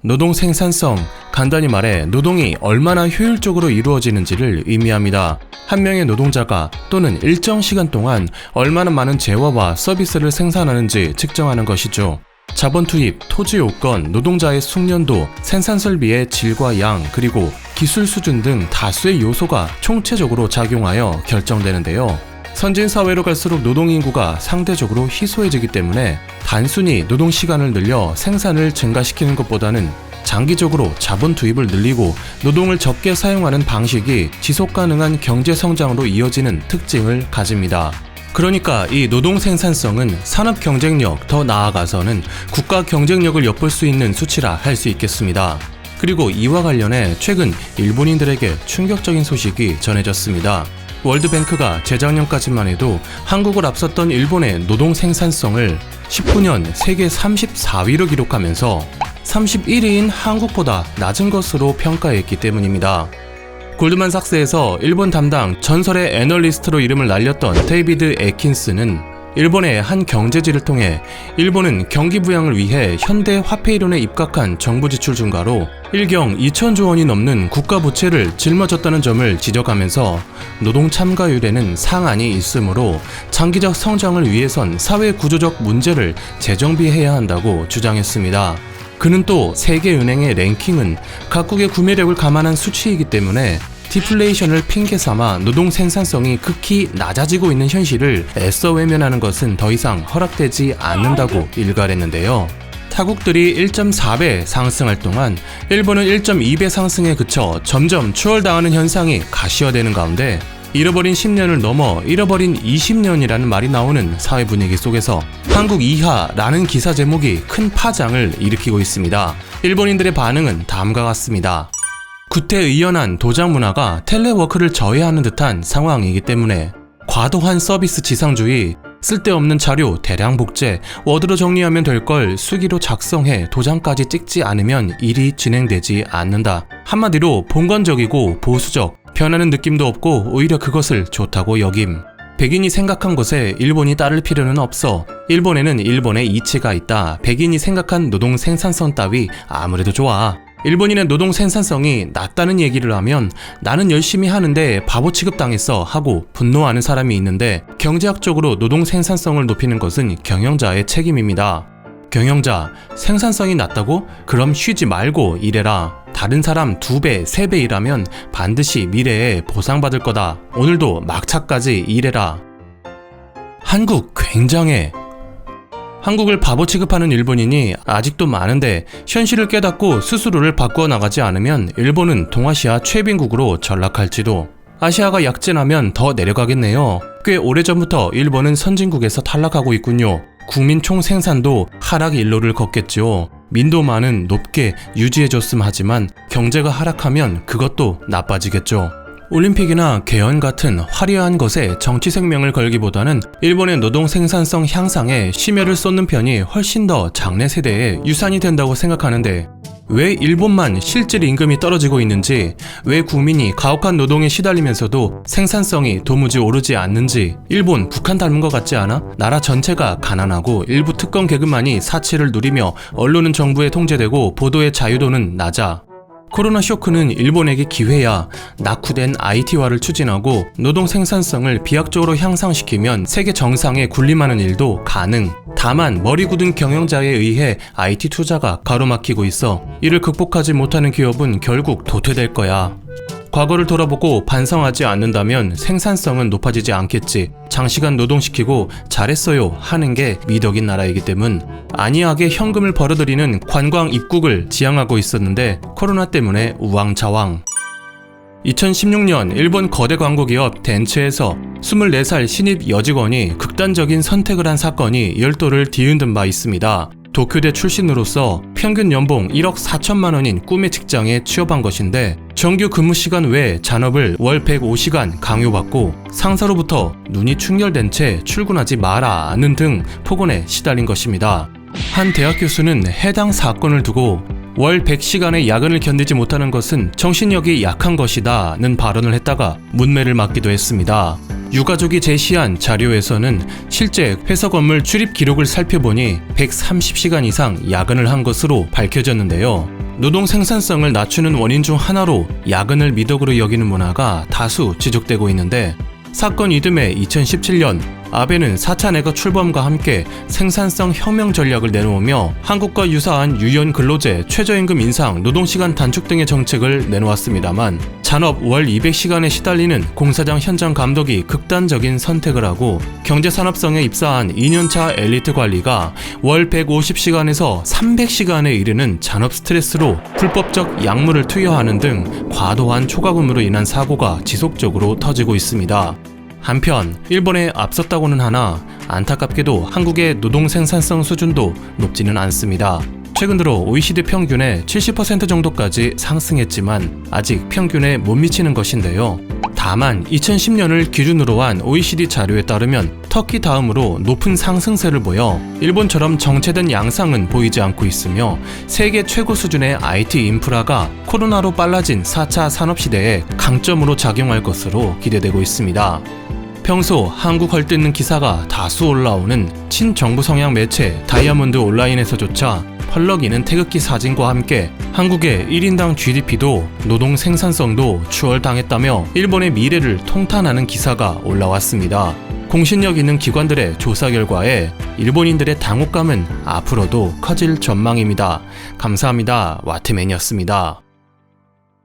노동 생산성, 간단히 말해 노동이 얼마나 효율적으로 이루어지는지를 의미합니다. 한 명의 노동자가 또는 일정 시간 동안 얼마나 많은 재화와 서비스를 생산하는지 측정하는 것이죠. 자본 투입, 토지 요건, 노동자의 숙련도, 생산 설비의 질과 양, 그리고 기술 수준 등 다수의 요소가 총체적으로 작용하여 결정되는데요. 선진 사회로 갈수록 노동 인구가 상대적으로 희소해지기 때문에 단순히 노동 시간을 늘려 생산을 증가시키는 것보다는 장기적으로 자본 투입을 늘리고 노동을 적게 사용하는 방식이 지속 가능한 경제 성장으로 이어지는 특징을 가집니다. 그러니까 이 노동 생산성은 산업 경쟁력, 더 나아가서는 국가 경쟁력을 엿볼 수 있는 수치라 할 수 있겠습니다. 그리고 이와 관련해 최근 일본인들에게 충격적인 소식이 전해졌습니다. 월드뱅크가 재작년까지만 해도 한국을 앞섰던 일본의 노동 생산성을 19년 세계 34위로 기록하면서 31위인 한국보다 낮은 것으로 평가했기 때문입니다. 골드만삭스에서 일본 담당 전설의 애널리스트로 이름을 날렸던 데이비드 애킨스는 일본의 한 경제지를 통해 일본은 경기 부양을 위해 현대 화폐 이론에 입각한 정부 지출 증가로 일경 2천조 원이 넘는 국가 부채를 짊어졌다는 점을 지적하면서 노동 참가율에는 상한이 있으므로 장기적 성장을 위해선 사회 구조적 문제를 재정비해야 한다고 주장했습니다. 그는 또 세계은행의 랭킹은 각국의 구매력을 감안한 수치이기 때문에 디플레이션을 핑계 삼아 노동 생산성이 극히 낮아지고 있는 현실을 애써 외면하는 것은 더 이상 허락되지 않는다고 일갈했는데요. 타국들이 1.4배 상승할 동안 일본은 1.2배 상승에 그쳐 점점 추월당하는 현상이 가시화되는 가운데 잃어버린 10년을 넘어 잃어버린 20년이라는 말이 나오는 사회 분위기 속에서 한국 이하라는 기사 제목이 큰 파장을 일으키고 있습니다. 일본인들의 반응은 다음과 같습니다. 구태의연한 도장 문화가 텔레워크를 저해하는 듯한 상황이기 때문에 과도한 서비스 지상주의, 쓸데없는 자료 대량 복제, 워드로 정리하면 될 걸 수기로 작성해 도장까지 찍지 않으면 일이 진행되지 않는다. 한마디로 봉건적이고 보수적, 변하는 느낌도 없고 오히려 그것을 좋다고 여김. 백인이 생각한 것에 일본이 따를 필요는 없어. 일본에는 일본의 이치가 있다. 백인이 생각한 노동 생산성 따위 아무래도 좋아. 일본인의 노동 생산성이 낮다는 얘기를 하면 나는 열심히 하는데 바보 취급당했어 하고 분노하는 사람이 있는데 경제학적으로 노동 생산성을 높이는 것은 경영자의 책임입니다. 경영자, 생산성이 낮다고? 그럼 쉬지 말고 일해라. 다른 사람 2배, 3배 일하면 반드시 미래에 보상받을 거다. 오늘도 막차까지 일해라. 한국 굉장해. 한국을 바보 취급하는 일본인이 아직도 많은데 현실을 깨닫고 스스로를 바꾸어 나가지 않으면 일본은 동아시아 최빈국으로 전락할지도. 아시아가 약진하면 더 내려가겠네요. 꽤 오래전부터 일본은 선진국에서 탈락하고 있군요. 국민 총생산도 하락 일로를 걷겠죠. 민도만은 높게 유지해줬음 하지만 경제가 하락하면 그것도 나빠지겠죠. 올림픽이나 개헌 같은 화려한 것에 정치 생명을 걸기보다는 일본의 노동 생산성 향상에 심혈을 쏟는 편이 훨씬 더 장래 세대에 유산이 된다고 생각하는데 왜 일본만 실질 임금이 떨어지고 있는지, 왜 국민이 가혹한 노동에 시달리면서도 생산성이 도무지 오르지 않는지 일본, 북한 닮은 것 같지 않아? 나라 전체가 가난하고 일부 특권 계급만이 사치를 누리며 언론은 정부에 통제되고 보도의 자유도는 낮아. 코로나 쇼크는 일본에게 기회야. 낙후된 IT화를 추진하고 노동 생산성을 비약적으로 향상시키면 세계 정상에 군림하는 일도 가능. 다만 머리 굳은 경영자에 의해 IT 투자가 가로막히고 있어 이를 극복하지 못하는 기업은 결국 도태될 거야. 과거를 돌아보고 반성하지 않는다면 생산성은 높아지지 않겠지. 장시간 노동시키고 잘했어요 하는 게 미덕인 나라이기 때문 안이하게 현금을 벌어들이는 관광 입국을 지향하고 있었는데 코로나 때문에 우왕좌왕. 2016년 일본 거대 광고기업 덴츠에서 24살 신입 여직원이 극단적인 선택을 한 사건이 열도를 뒤흔든 바 있습니다. 도쿄대 출신으로서 평균 연봉 1억 4천만 원인 꿈의 직장에 취업한 것인데 정규 근무 시간 외에 잔업을 월 105시간 강요받고 상사로부터 눈이 충혈된 채 출근하지 마라는 등 폭언에 시달린 것입니다. 한 대학 교수는 해당 사건을 두고 월 100시간의 야근을 견디지 못하는 것은 정신력이 약한 것이다는 발언을 했다가 문매를 맞기도 했습니다. 유가족이 제시한 자료에서는 실제 회사 건물 출입 기록을 살펴보니 130시간 이상 야근을 한 것으로 밝혀졌는데요. 노동 생산성을 낮추는 원인 중 하나로 야근을 미덕으로 여기는 문화가 다수 지적되고 있는데, 사건 이듬해 2017년 아베는 4차 내각 출범과 함께 생산성 혁명 전략을 내놓으며 한국과 유사한 유연 근로제, 최저임금 인상, 노동시간 단축 등의 정책을 내놓았습니다만, 잔업 월 200시간에 시달리는 공사장 현장 감독이 극단적인 선택을 하고 경제산업성에 입사한 2년차 엘리트 관리가 월 150시간에서 300시간에 이르는 잔업 스트레스로 불법적 약물을 투여하는 등 과도한 초과근무로 인한 사고가 지속적으로 터지고 있습니다. 한편 일본에 앞섰다고는 하나 안타깝게도 한국의 노동 생산성 수준도 높지는 않습니다. 최근 들어 OECD 평균의 70% 정도까지 상승했지만 아직 평균에 못 미치는 것인데요. 다만 2010년을 기준으로 한 OECD 자료에 따르면 터키 다음으로 높은 상승세를 보여 일본처럼 정체된 양상은 보이지 않고 있으며, 세계 최고 수준의 IT 인프라가 코로나로 빨라진 4차 산업시대에 강점으로 작용할 것으로 기대되고 있습니다. 평소 한국 헐뜯는 기사가 다수 올라오는 친정부 성향 매체 다이아몬드 온라인에서조차 펄럭이는 태극기 사진과 함께 한국의 1인당 GDP도 노동 생산성도 추월당했다며 일본의 미래를 통탄하는 기사가 올라왔습니다. 공신력 있는 기관들의 조사 결과에 일본인들의 당혹감은 앞으로도 커질 전망입니다. 감사합니다. 와트맨이었습니다.